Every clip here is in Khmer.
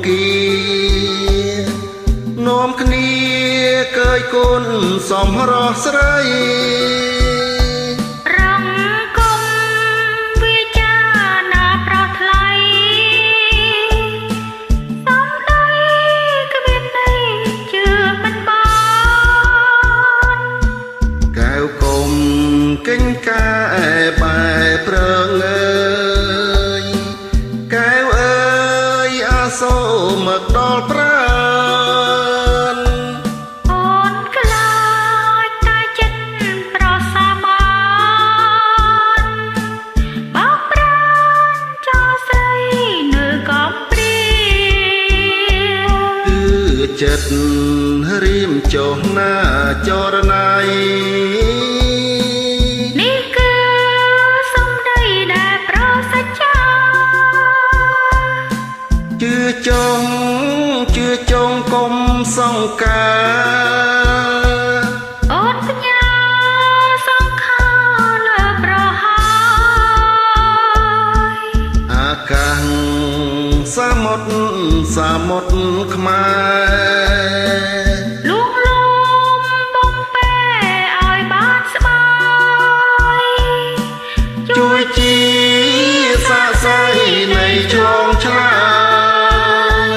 គីនាំគ្នាកើយកូនសំរស់ស្រីរងគុំវាចាណាប្រថ្លៃសំដីគ្មានន័យជឿមិនបានកែវគុំកិញកែបែប្រងអើយកែវអើយអាសូរមកដល់ប្រាណអូនខ្លាចតែចិត្តប្រសាបានបោកប្រាណចោលស្រីនៅកំព្រាគឺចិត្តរៀមចុះណាចរណៃនេះគឺសំដីដែលប្រសច្ចាជឿចងកុំសង្ការអូនផ្ញើសង្ខារលើប្រហើយអាកាសសមុទ្រខ្មែរលួងលោមបំពេឲ្យបានស្បាយជួយជាសាក្សីនៃឆ្លងឆ្លើ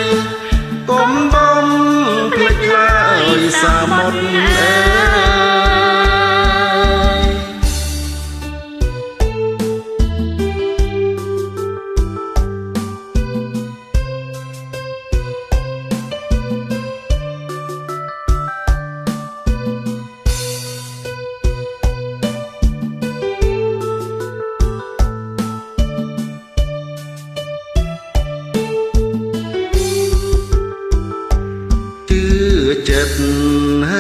យកុំបំភ្លេចឡើយសមុទ្រអើចិត្ត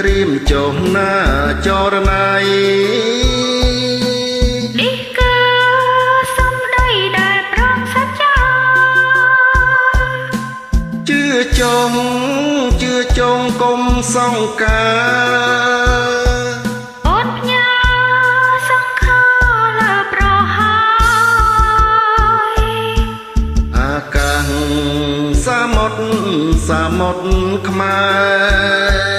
រៀមចុះណាចរណៃនេះគឺសំដីដែលប្រងសច្ចាជឿចងកុំសង្ការអូនផ្ញើសង្ខារលើប្រហើយអាកាសសមុទ្រខ្មែរ